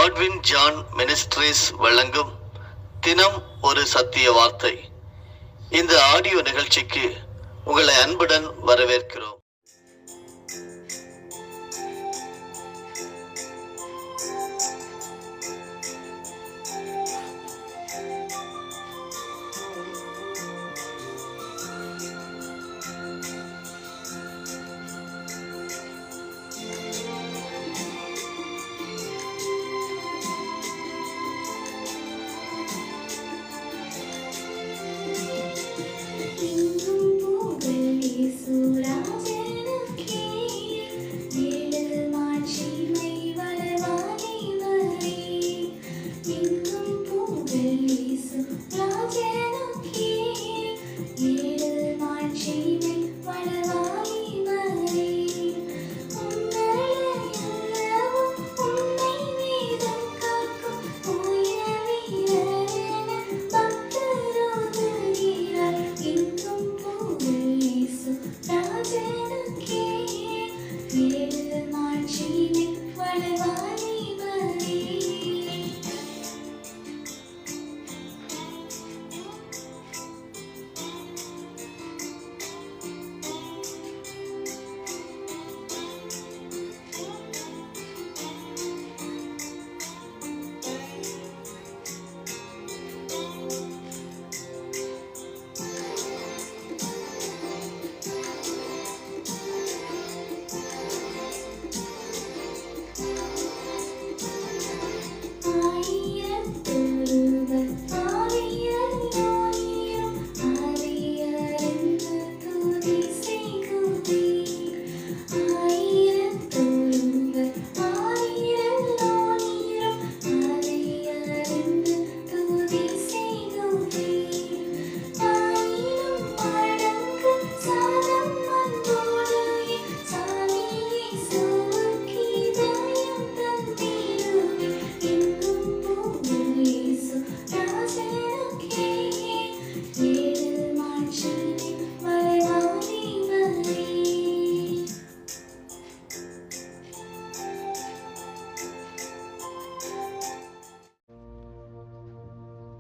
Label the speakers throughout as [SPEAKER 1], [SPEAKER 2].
[SPEAKER 1] Godwin John ministries வழங்கும் தினம் ஒரு சத்திய வார்த்தை. இந்த ஆடியோ நிகழ்ச்சிக்கு உங்களை அன்புடன் வரவேற்கிறோம்.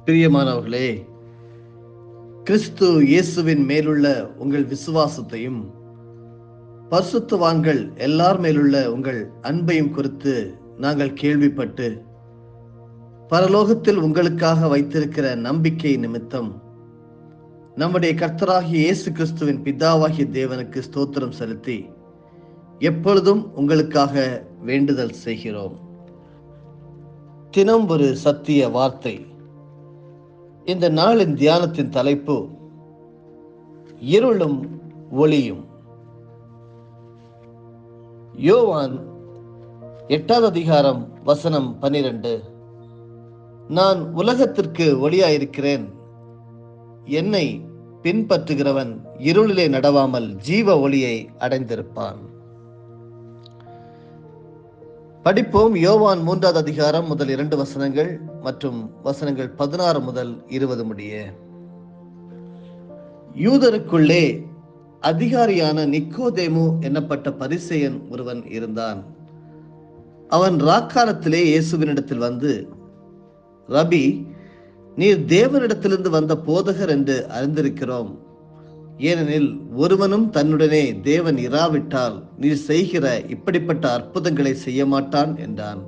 [SPEAKER 2] பிரியமானவர்களே, கிறிஸ்து இயேசுவின் மேலுள்ள உங்கள் விசுவாசத்தையும் பரிசுத்தவான்கள் எல்லார் மேலுள்ள உங்கள் அன்பையும் குறித்து நாங்கள் கேள்விப்பட்டு பரலோகத்தில் உங்களுக்காக வைத்திருக்கிற நம்பிக்கை நிமித்தம் நம்முடைய கர்த்தராகிய இயேசு கிறிஸ்துவின் பிதாவாகிய தேவனுக்கு ஸ்தோத்திரம் செலுத்தி எப்பொழுதும் உங்களுக்காக வேண்டுதல் செய்கிறோம். தினம் ஒரு சத்திய வார்த்தை. இந்த நாளின் தியானத்தின் தலைப்பு இருளும் ஒளியும். யோவான் 8வது அதிகாரம் வசனம் 12. நான் உலகத்திற்கு ஒளியாயிருக்கிறேன், என்னை பின்பற்றுகிறவன் இருளிலே நடவாமல் ஜீவ ஒளியை அடைந்திருப்பான். படிப்போம். யோவான் 3வது அதிகாரம் முதல் 2 வசனங்கள் மற்றும் வசனங்கள் 16 முதல் 20 முடிய. யூதருக்குள்ளே அதிகாரியான நிக்கோதேமு என்னப்பட்ட பரிசேயன் ஒருவன் இருந்தான். அவன் ராக்காலத்திலே இயேசுவினிடத்தில் வந்து, ரபி, நீர் தேவனிடத்திலிருந்து வந்த போதகர் என்று அறிந்திருக்கிறோம். ஏனெனில் ஒருவனும் தன்னுடனே தேவன் இராவிட்டால் நீர் செய்கிற இப்படிப்பட்ட அற்புதங்களை செய்ய மாட்டான் என்றான்.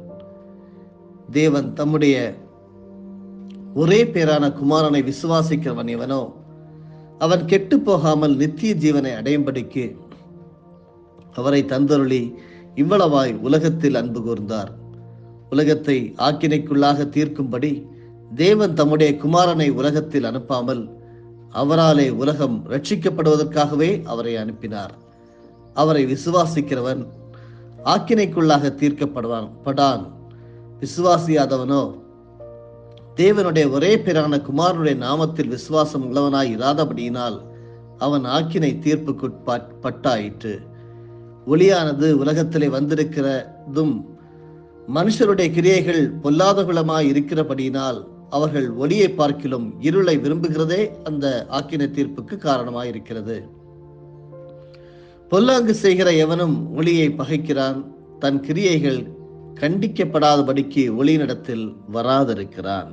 [SPEAKER 2] தேவன் தம்முடைய ஒரே பேரான குமாரனை விசுவாசிக்கிறவன் எவனோ அவன் கெட்டு போகாமல் நித்திய ஜீவனை அடையும்படிக்கு அவரை தந்தருளி இவ்வளவாய் உலகத்தில் அன்பு கூர்ந்தார். உலகத்தை ஆக்கினைக்குள்ளாக தீர்க்கும்படி தேவன் தம்முடைய குமாரனை உலகத்தில் அனுப்பாமல் அவராலே உலகம் ரட்சிக்கப்படுவதற்காகவே அவரை அனுப்பினார். அவரை விசுவாசிக்கிறவன் ஆக்கினைக்குள்ளாக தீர்க்கப்படான். விசுவாசியாதவனோ தேவனுடைய ஒரே பேரான குமாரனுடைய நாமத்தில் விசுவாசம் உள்ளவனாய் இராதபடியினால் அவன் ஆக்கினை தீர்ப்புக்குட்பட்டாயிற்று. ஒளியானது உலகத்திலே வந்திருக்கிறதும் மனுஷருடைய கிரியைகள் பொல்லாதகுலமாய் இருக்கிறபடியினால் அவர்கள் ஒளியை பார்க்கிலும் இருளை விரும்புகிறதே அந்த ஆக்கினை தீர்ப்புக்கு காரணமாயிருக்கிறது. பொல்லாங்கு செய்கிற எவனும் ஒளியை பகைக்கிறான், தன் கிரியைகள் கண்டிக்கப்படாதபடிக்கு ஒளியினிடத்தில் வராதிருக்கிறான்.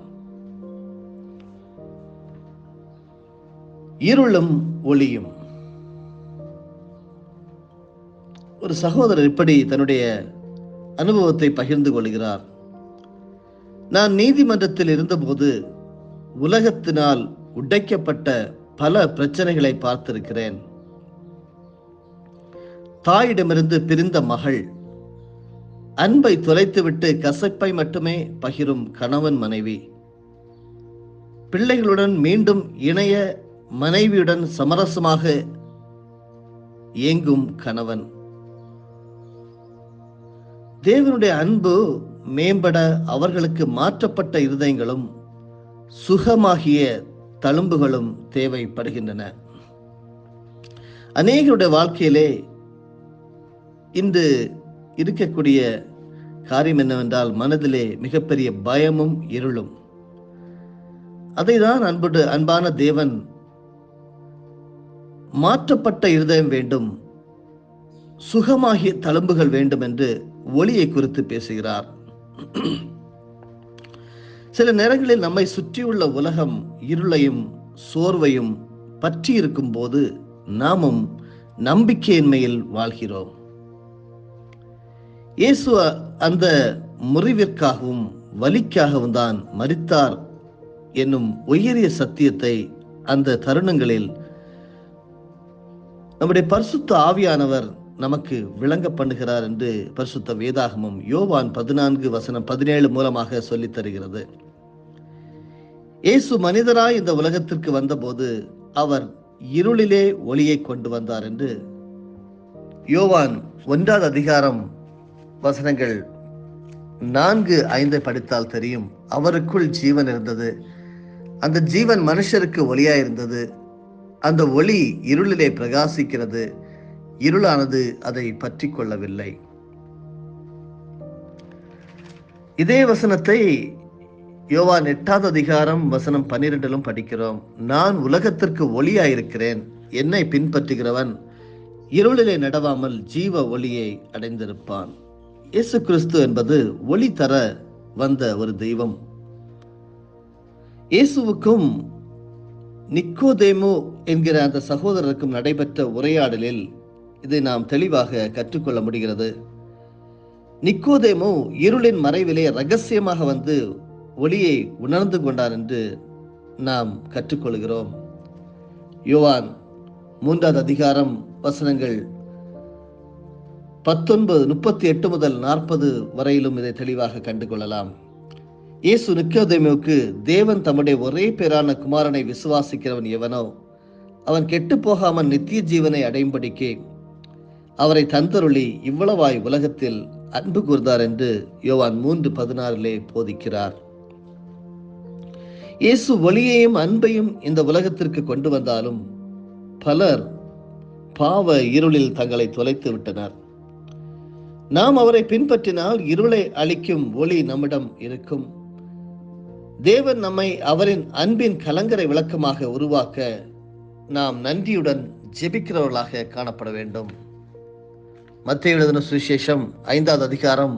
[SPEAKER 2] இருளும் ஒளியும். ஒரு சகோதரர் இப்படி தன்னுடைய அனுபவத்தை பகிர்ந்து கொள்கிறார். நான் நீதிமன்றத்தில் இருந்தபோது உலகத்தினால் உடைக்கப்பட்ட பல பிரச்சனைகளை பார்த்திருக்கிறேன். தாயிடமிருந்து பிரிந்த மகள், அன்பை தொலைத்துவிட்டு கசப்பை மட்டுமே பகிரும் கணவன் மனைவி, பிள்ளைகளுடன் மீண்டும் இணைய மனைவியுடன் சமரசமாக இயங்கும் கணவன். தேவனுடைய அன்பு மேம்பட அவர்களுக்கு மாற்றப்பட்ட இருதயங்களும் சுகமாகிய தழும்புகளும் தேவைப்படுகின்றன. அநேகருடைய வாழ்க்கையிலே இன்று இருக்கக்கூடிய காரியம் என்னவென்றால், மனதிலே மிகப்பெரிய பயமும் இருளும். அதைதான் அன்பான தேவன் மாற்றப்பட்ட இருதயம் வேண்டும், சுகமாகிய தழும்புகள் வேண்டும் என்று ஒளியை குறித்து பேசுகிறார். சில நேரங்களில் நம்மை சுற்றியுள்ள உலகம் இருளையும் சோர்வையும் பற்றி இருக்கும் போது நாமும் நம்பிக்கையின்மையில் வாழ்கிறோம். இயேசு அந்த முறிவிற்காகவும் வலிக்காகவும் தான் மரித்தார் என்னும் உயரிய சத்தியத்தை அந்த தருணங்களில் நம்முடைய பரிசுத்த ஆவியானவர் நமக்கு விளங்க பண்ணுகிறார் என்று பரிசுத்த வேதாகமம் யோவான் 14:17 மூலமாக சொல்லித் தருகிறது. இயேசு மனிதராய் இந்த உலகத்திற்கு வந்தபோது அவர் இருளிலே ஒளியை கொண்டு வந்தார் என்று யோவான் 1 வசனங்கள் 4-5 படித்தால் தெரியும். அவருக்குள் ஜீவன் இருந்தது, அந்த ஜீவன் மனுஷருக்கு ஒளியாயிருந்தது, அந்த ஒளி இருளிலே பிரகாசிக்கிறது, இருளானது அதை பற்றி கொள்ளவில்லை. இதே வசனத்தை யோவான் 8 வசனம் 12 படிக்கிறோம். நான் உலகத்திற்கு ஒளியாயிருக்கிறேன், என்னை பின்பற்றுகிறவன் இருளிலே நடவாமல் ஜீவ ஒளியை அடைந்திருப்பான். இயேசு கிறிஸ்து என்பது ஒளி தர வந்த ஒரு தெய்வம். இயேசுவுக்கும் நிக்கோதேமு என்கிற அந்த சகோதரருக்கும் நடைபெற்ற உரையாடலில் இதை நாம் தெளிவாக கற்றுக்கொள்ள முடிகிறது. நிக்கோதேமு இருளின் மறைவிலே ரகசியமாக வந்து ஒளியை உணர்ந்து கொண்டார் என்று நாம் கற்றுக்கொள்கிறோம். யோவான் 3 வசனங்கள் 38 முதல் 40 வரையிலும் இதை தெளிவாக கண்டுகொள்ளலாம். இயேசு நிக்கோதேமுவுக்கு, தேவன் தம்முடைய ஒரே பேரான குமாரனை விசுவாசிக்கிறவன் எவனோ அவன் கெட்டு போகாமல் நித்திய ஜீவனை அடையும்படிக்கு அவரை தந்தருளி இவ்வளவாய் உலகத்தில் அன்பு கூர்ந்தார் என்று யோவான் 3:16 போதிக்கிறார். இயேசு ஒளியையும் அன்பையும் இந்த உலகத்திற்கு கொண்டு வந்தாலும் பலர் பாவ இருளில் தங்களை தொலைத்து விட்டனர். நாம் அவரை பின்பற்றினால் இருளை அளிக்கும் ஒளி நம்மிடம் இருக்கும். தேவன் நம்மை அவரின் அன்பின் கலங்கரை விளக்கமாக உருவாக்க நாம் நன்றியுடன் ஜெபிக்கிறவர்களாக காணப்பட வேண்டும். மத்தேயு எழுதின சுவிசேஷம் 5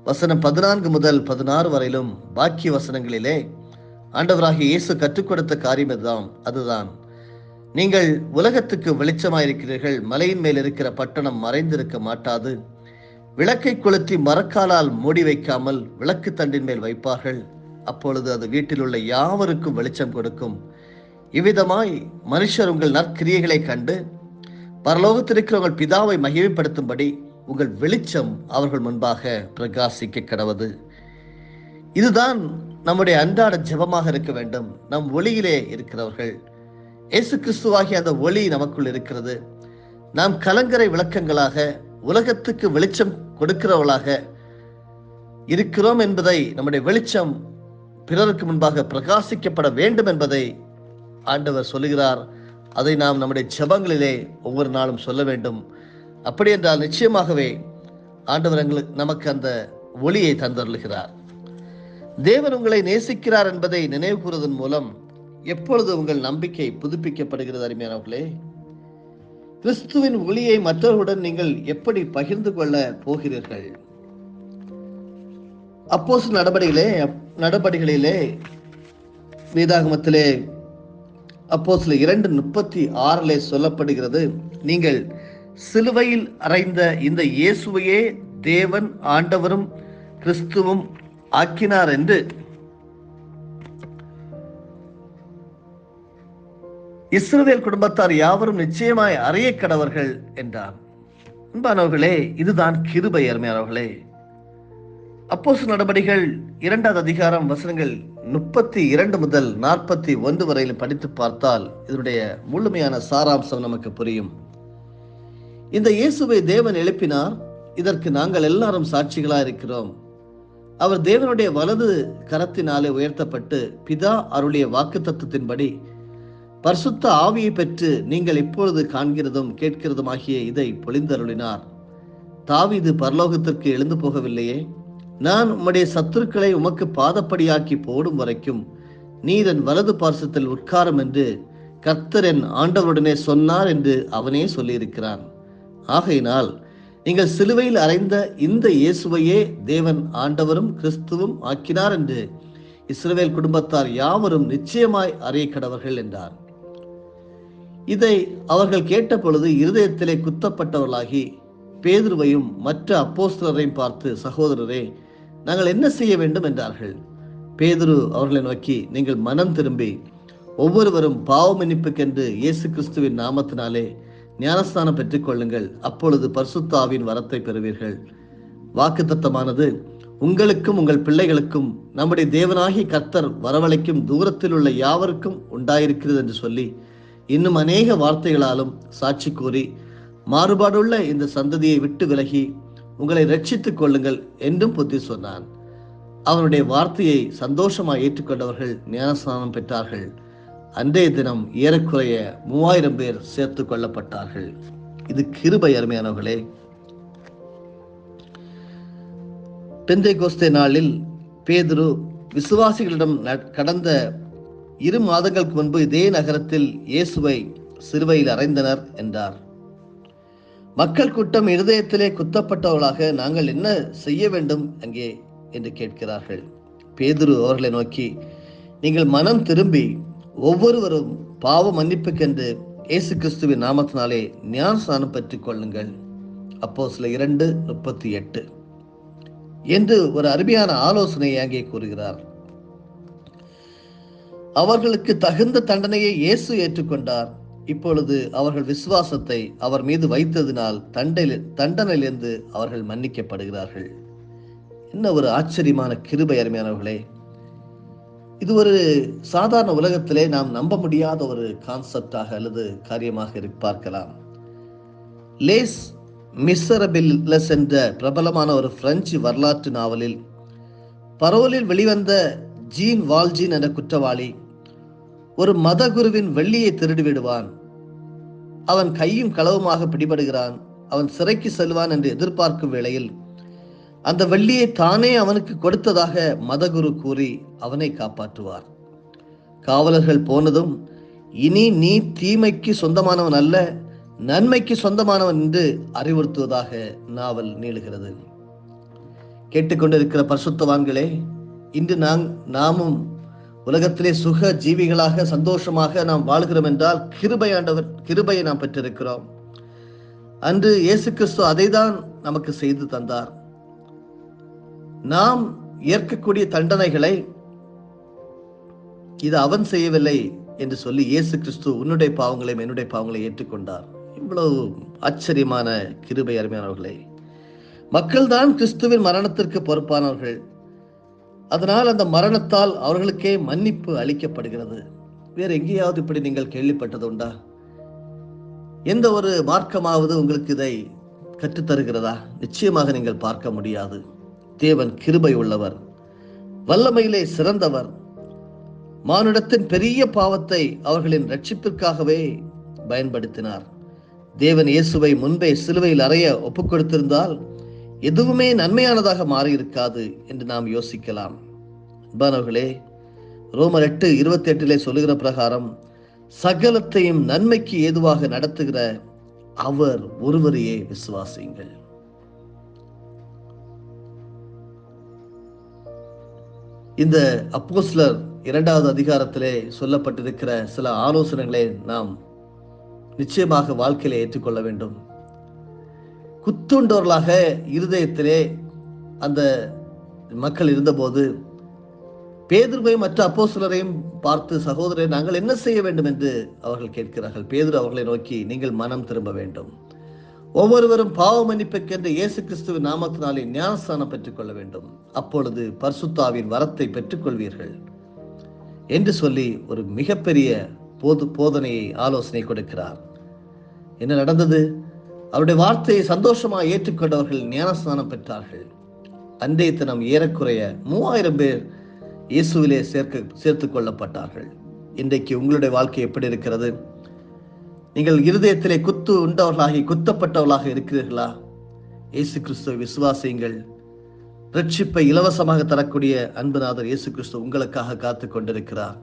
[SPEAKER 2] வசனம் 14 முதல் 16 வரையிலும் பாக்கிய வசனங்களிலே ஆண்டவராகிய இயேசு கற்றுக் கொடுத்த காரியம் அதுதான். நீங்கள் உலகத்துக்கு வெளிச்சமாயிருக்கிறீர்கள், மலையின் மேல் இருக்கிற பட்டணம் மறைந்திருக்க மாட்டாது. விளக்கை கொளுத்தி மரக்காலால் மூடி வைக்காமல் விளக்கு தண்டின் மேல் வைப்பார்கள், அப்பொழுது அது வீட்டில் உள்ள யாவருக்கும் வெளிச்சம் கொடுக்கும். இவ்விதமாய் மனுஷர் உங்கள் நற்கிரியைகளை கண்டு பரலோகத்தில் இருக்கிற உங்கள் பிதாவை மகிமைப்படுத்தும்படி உங்கள் வெளிச்சம் அவர்கள் முன்பாக பிரகாசிக்க கடவது. இதுதான் நம்முடைய அன்றாட ஜெபமாக இருக்க வேண்டும். நம் ஒளியிலே இருக்கிறவர்கள், இயேசு கிறிஸ்துவாகிய அந்த ஒளி நமக்குள் இருக்கிறது. நாம் கலங்கரை விளக்கங்களாக உலகத்துக்கு வெளிச்சம் கொடுக்கிறவர்களாக இருக்கிறோம் என்பதை, நம்முடைய வெளிச்சம் பிறருக்கு முன்பாக பிரகாசிக்கப்பட வேண்டும் என்பதை ஆண்டவர் சொல்லுகிறார். அதை நாம் நம்முடைய ஜெபங்களிலே ஒவ்வொரு நாளும் சொல்ல வேண்டும். அப்படி என்றால் நிச்சயமாகவே ஆண்டவர் நமக்கு அந்த ஒளியை தந்தருளுகிறார். தேவன் உங்களை நேசிக்கிறார் என்பதை நினைவு கூறுவதன் மூலம் எப்பொழுது உங்கள் நம்பிக்கை புதுப்பிக்கப்படுகிறது? அருமையானவர்களே, கிறிஸ்துவின் ஒளியை மற்றவர்களுடன் நீங்கள் எப்படி பகிர்ந்து கொள்ள போகிறீர்கள்? அப்போஸ்தலர் நடபடிகளிலே வேதாகமத்திலே அப்போஸ்தலர் 2:36 சொல்லப்படுகிறது, நீங்கள் சிலுவையில் அறைந்த இந்த இயேசுவையே தேவன் ஆண்டவரும் கிறிஸ்துவும் ஆக்கினார் என்று இஸ்ரவேல் குடும்பத்தார் யாவரும் நிச்சயமாய் அறிய கடவர்கள் என்றார். அன்பானவர்களே, இதுதான் கிருபை. அருமையானவர்களே, அப்போஸ்தலர் நடபடிகள் 2ஆம் அதிகாரம் வசனங்கள் 32 முதல் 41 வரையில் படித்து பார்த்தால் இதனுடைய முழுமையான சாராம்சம் நமக்கு புரியும். இந்த இயேசுவை தேவன் எழுப்பினார். இதற்கு நாங்கள் எல்லாரும் சாட்சிகளாக இருக்கிறோம். அவர் தேவனுடைய வலது கரத்தினாலே உயர்த்தப்பட்டு பிதா அருளிய வாக்குத்தத்தத்தின்படி பரிசுத்த ஆவியை பெற்று நீங்கள் இப்பொழுது காண்கிறதும் கேட்கிறதுமாகிய இதை பொழிந்தருளினார். தாவீது பரலோகத்திற்கு எழுந்து போகவில்லையே, நான் உம்முடைய சத்துருக்களை உமக்கு பாதப்படியாக்கி போடும் வரைக்கும் நீர் என் வலது பார்சத்தில் உட்காரும் என்று கர்த்தர் என் ஆண்டவருடனே சொன்னார் என்று அவனே சொல்லியிருக்கிறான். ஆகையினால் நீங்கள் சிலுவையில் அறைந்த இந்த இயேசுவையே தேவன் ஆண்டவரும் கிறிஸ்துவும் ஆக்கினார் என்று இஸ்ரவேல் குடும்பத்தார் யாவரும் நிச்சயமாய் அறிய கடவர்கள் என்றார். இதை அவர்கள் கேட்ட பொழுது இருதயத்திலே குத்தப்பட்டவர்களாகி பேதுருவையும் மற்ற அப்போஸ்தலரையும் பார்த்து, சகோதரரே, நாங்கள் என்ன செய்ய வேண்டும் என்றார்கள். பேதுரு அவர்களை நோக்கி, நீங்கள் மனம் திரும்பி ஒவ்வொருவரும் பாவ மன்னிப்புக்கென்று இயேசு கிறிஸ்துவின் நாமத்தினாலே ஞானஸ்தானம் பெற்றுக் கொள்ளுங்கள், அப்பொழுது பரிசுத்த ஆவியின் வரத்தை பெறுவீர்கள். வாக்குத்தத்தமானது உங்களுக்கும் உங்கள் பிள்ளைகளுக்கும் நம்முடைய தேவனாகிய கர்த்தர் வரவழைக்கும் தூரத்தில் உள்ள யாவருக்கும் உண்டாயிருக்கிறது என்று சொல்லி இன்னும் அநேக வார்த்தைகளாலும் சாட்சி கூறி, மாறுபாடுள்ள இந்த சந்ததியை விட்டு விலகி உங்களை ரட்சித்துக் கொள்ளுங்கள் என்றும் புத்தி சொன்னான். அவனுடைய வார்த்தையை சந்தோஷமாக ஏற்றுக்கொண்டவர்கள் ஞானஸ்நானம் பெற்றார்கள். அன்றைய தினம் ஏறக்குறைய 3000 பேர் சேர்த்து கொள்ளப்பட்டார்கள். இது கிருபை. அருமையானவர்களே, பெந்தைகோஸ்தே நாளில் பேதுரு விசுவாசிகளிடம் கடந்த 2 மாதங்களுக்கு முன்பு இதே நகரத்தில் இயேசுவை சிலுவையில் அறைந்தனர் என்றார். மக்கள் கூட்டம் இருதயத்திலே குத்தப்பட்டவர்களாக, நாங்கள் என்ன செய்ய வேண்டும் அங்கே என்று கேட்கிறார்கள். பேதுரு அவர்களை நோக்கி, நீங்கள் மனம் திரும்பி ஒவ்வொருவரும் பாவ மன்னிப்புக்கென்று இயேசு கிறிஸ்துவின் நாமத்தினாலே ஞானஸ்நானம் பெற்றுக் கொள்ளுங்கள், அப்போஸ்தலர் 2:38 என்று ஒரு அருமையான ஆலோசனையை அங்கே கூறுகிறார். அவர்களுக்கு தகுந்த தண்டனையை இயேசு ஏற்றுக்கொண்டார். இப்பொழுது அவர்கள் விசுவாசத்தை அவர் மீது வைத்ததினால் தண்டனையிலிருந்து அவர்கள் மன்னிக்கப்படுகிறார்கள். என்ன ஒரு ஆச்சரியமான கிருபை. அருமையானவர்களே, இது ஒரு சாதாரண உலகத்திலே நாம் நம்ப முடியாத ஒரு கான்செப்டாக அல்லது காரியமாக பார்க்கலாம். லேஸ் மிசரபில்லஸ் என்ற பிரபலமான ஒரு பிரெஞ்சு வரலாற்று நாவலில் பரோலில் வெளிவந்த ஜீன் வால்ஜின் என்ற குற்றவாளி ஒரு மத குருவின் வெள்ளியை திருடி விடுவான். அவன் கையும் களவுமாக பிடிபடுகிறான். அவன் சிறைக்கு செல்வான் என்று எதிர்பார்க்கும் வேளையில் அந்த வெள்ளியை தானே அவனுக்கு கொடுத்ததாக மதகுரு கூறி அவனை காப்பாற்றுவார். காவலர்கள் போனதும், இனி நீ தீமைக்கு சொந்தமானவன் அல்ல, நன்மைக்கு சொந்தமானவன் என்று அறிவுறுத்துவதாக நாவல் நீளுகிறது. கேட்டுக்கொண்டிருக்கிற பரிசுத்தவான்களே, இன்று நாமும் உலகத்திலே சுக ஜீவிகளாக சந்தோஷமாக நாம் வாழ்கிறோம் என்றால் கிருபையை நாம் பெற்றிருக்கிறோம். அன்று இயேசு கிறிஸ்து அதைதான் நமக்கு செய்து தந்தார். நாம் ஏற்கக்கூடிய தண்டனைகளை இது அவன் செய்யவில்லை என்று சொல்லி இயேசு கிறிஸ்து உன்னுடைய பாவங்களையும் என்னுடைய பாவங்களை ஏற்றுக்கொண்டார். இவ்வளவு ஆச்சரியமான கிருபை. அருமையானவர்களே, மக்கள் தான் கிறிஸ்துவின் மரணத்திற்கு பொறுப்பானவர்கள். அதனால் அந்த மரணத்தால் அவர்களுக்கே மன்னிப்பு அளிக்கப்படுகிறது. வேறு எங்கேயாவது இப்படி நீங்கள் கேள்விப்பட்டது உண்டா? எந்த ஒரு மார்க்கமாவது உங்களுக்கு இதை கற்றுத்தருகிறதா? நிச்சயமாக நீங்கள் பார்க்க முடியாது. தேவன் கிருபை உள்ளவர், வல்லமையிலே சிறந்தவர். மானுடத்தின் பெரிய பாவத்தை அவர்களின் ரட்சிப்பிற்காகவே பயன்படுத்தினார். தேவன் இயேசுவை முன்பே சிலுவையில் அறைய ஒப்புக் கொடுத்திருந்தால் எதுவுமே நன்மையானதாக மாறியிருக்காது என்று நாம் யோசிக்கலாம். அன்பானவர்களே, ரோமர் 8:28 சொல்லுகிற பிரகாரம் சகலத்தையும் நன்மைக்கு ஏதுவாக நடத்துகிற அவர் ஒருவரையே விசுவாசியுங்கள். இந்த அப்போஸ்தலர் 2வது அதிகாரத்திலே சொல்லப்பட்டிருக்கிற சில ஆலோசனைகளை நாம் நிச்சயமாக வாழ்க்கையிலே ஏற்றுக்கொள்ள வேண்டும். குத்துண்டவர்களாக இருதயத்திலே அந்த மக்கள் இருந்தபோது பேதுருவையும் மற்ற அப்போஸ்தலரையும் பார்த்து, சகோதரரை, நாங்கள் என்ன செய்ய வேண்டும் என்று அவர்கள் கேட்கிறார்கள். பேதுரு அவர்களை நோக்கி, நீங்கள் மனம் திரும்ப வேண்டும், ஒவ்வொருவரும் பாவ மன்னிப்புக்கென்று இயேசு கிறிஸ்துவின் நாமத்தினாலே ஞானஸ்தானம் பெற்றுக் கொள்ள வேண்டும், அப்பொழுது பரிசுத்தாவின் வரத்தை பெற்றுக்கொள்வீர்கள் என்று சொல்லி ஒரு மிகப்பெரிய போதனையை, ஆலோசனை கொடுக்கிறார். என்ன நடந்தது? அவருடைய வார்த்தையை சந்தோஷமாக ஏற்றுக்கொண்டவர்கள் ஞானஸ்நானம் பெற்றார்கள். அன்றைய தினம் ஏறக்குறைய 3000 பேர் இயேசுவிலே சேர்த்துக் கொள்ளப்பட்டார்கள். இன்றைக்கு உங்களுடைய வாழ்க்கை எப்படி இருக்கிறது? நீங்கள் இருதயத்திலே குத்து உண்டவர்களாகி குத்தப்பட்டவர்களாக இருக்கிறீர்களா? இயேசு கிறிஸ்துவை விசுவாசியுங்கள். ரட்சிப்பை இலவசமாக தரக்கூடிய அன்புநாதர் இயேசு கிறிஸ்து உங்களுக்காக காத்து கொண்டிருக்கிறார்.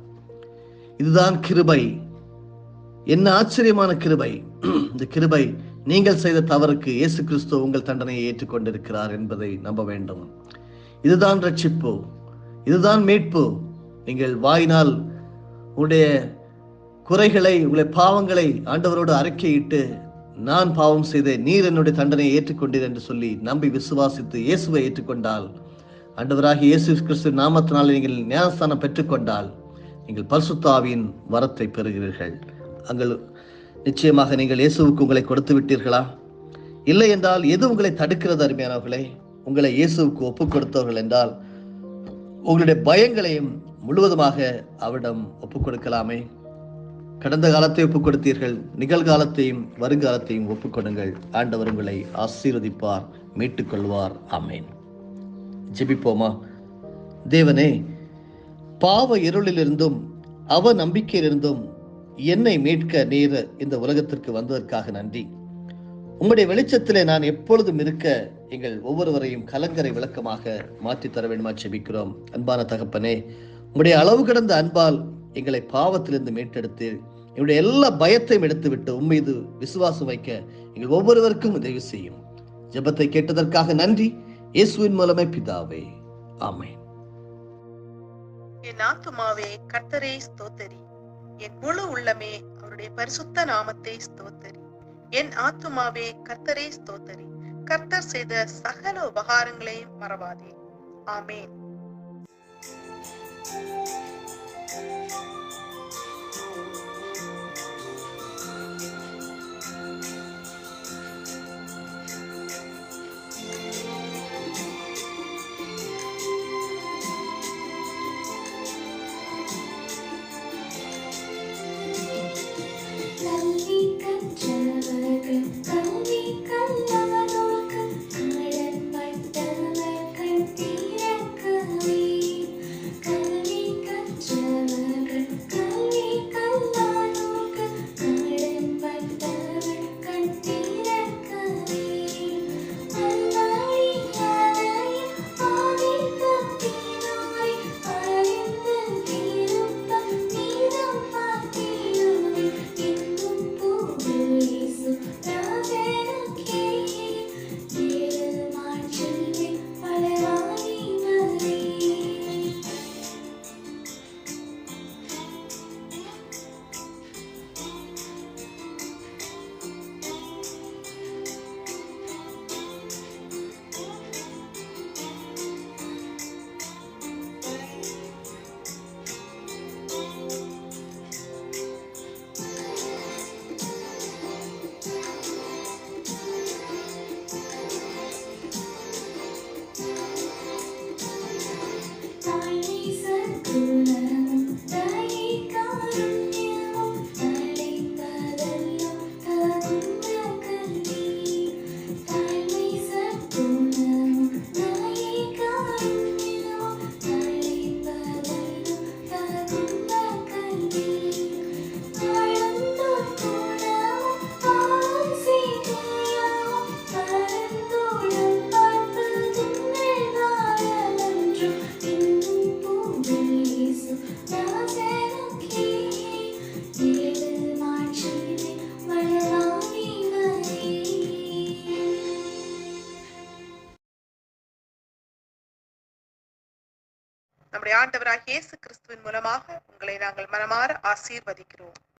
[SPEAKER 2] இதுதான் கிருபை. என்ன ஆச்சரியமான கிருபை! இந்த கிருபை, நீங்கள் செய்த தவறுக்கு இயேசு கிறிஸ்து உங்கள் தண்டனையை ஏற்றுக்கொண்டிருக்கிறார் என்பதை நம்ப வேண்டும். இதுதான் ரட்சிப்பு, இதுதான் மீட்பு. நீங்கள் வாயினால் உங்களுடைய குறைகளை, உங்களுடைய பாவங்களை ஆண்டவரோடு அறிக்கையிட்டு, நான் பாவம் செய்தேன், நீர் என்னுடைய தண்டனையை ஏற்றுக்கொண்டீர் என்று சொல்லி நம்பி விசுவாசித்து இயேசுவை ஏற்றுக்கொண்டால், ஆண்டவராகிய இயேசு கிறிஸ்து நாமத்தினால் நீங்கள் ஞானஸ்தானம் பெற்றுக்கொண்டால், நீங்கள் பரிசுத்த ஆவியின் வரத்தை பெறுகிறீர்கள். அங்கள் நிச்சயமாக நீங்கள் இயேசுவுக்கு உங்களை கொடுத்து விட்டீர்களா? இல்லை என்றால் எது உங்களை தடுக்கிறது? அருமையானவர்களே, உங்களை இயேசுவுக்கு ஒப்புக் கொடுத்தவர்கள் என்றால் உங்களுடைய பயங்களையும் முழுவதுமாக அவரிடம் ஒப்புக் கொடுக்கலாமே. கடந்த காலத்தை ஒப்புக் கொடுத்தீர்கள், நிகழ்காலத்தையும் வருங்காலத்தையும் ஒப்புக் கொடுங்கள். ஆண்டவர் உங்களை ஆசீர்வதிப்பார், மீட்டுக் கொள்வார். ஆமென். ஜெபிப்போமா. தேவனே, பாவ இருளிலிருந்தும் அவ நம்பிக்கையிலிருந்தும் என்னை மீட்க நீர் இந்த உலகத்திற்கு வந்ததற்காக நன்றி. உம்முடைய வெளிச்சத்திலே நான் எப்பொழுதும் இருக்க எங்கள் ஒவ்வொருவரையும் கலங்கரை விளக்கமாக மாற்றி தர வேண்டுமா ஜெபிக்கிறோம். அன்பான தகப்பனே, உம்முடைய அளவு கடந்த அன்பால் எங்களை பாவத்திலிருந்து மீட்டெடுத்து எங்களுடைய எல்லா பயத்தையும் எடுத்துவிட்டு உம்மீது விசுவாசம் வைக்க எங்கள் ஒவ்வொருவருக்கும் உதவி செய்யும். ஜெபத்தை கேட்டதற்காக நன்றி. இயேசுவின் மூலமே பிதாவே, ஆமென்.
[SPEAKER 3] என் ஆத்துமாவே கர்த்தரை ஸ்தோத்தரி, என் முழு உள்ளமே அவருடைய பரிசுத்த நாமத்தை ஸ்தோத்தரி. என் ஆத்துமாவே கர்த்தரை ஸ்தோத்தரி, கர்த்தர் செய்த சகல உபகாரங்களையும் மறவாதே. ஆமென்.
[SPEAKER 4] கல்வி
[SPEAKER 3] நம்முடைய ஆண்டவராகிய இயேசு கிறிஸ்துவின் மூலமாக உங்களை நாங்கள் மனமாற ஆசீர்வதிக்கிறோம்.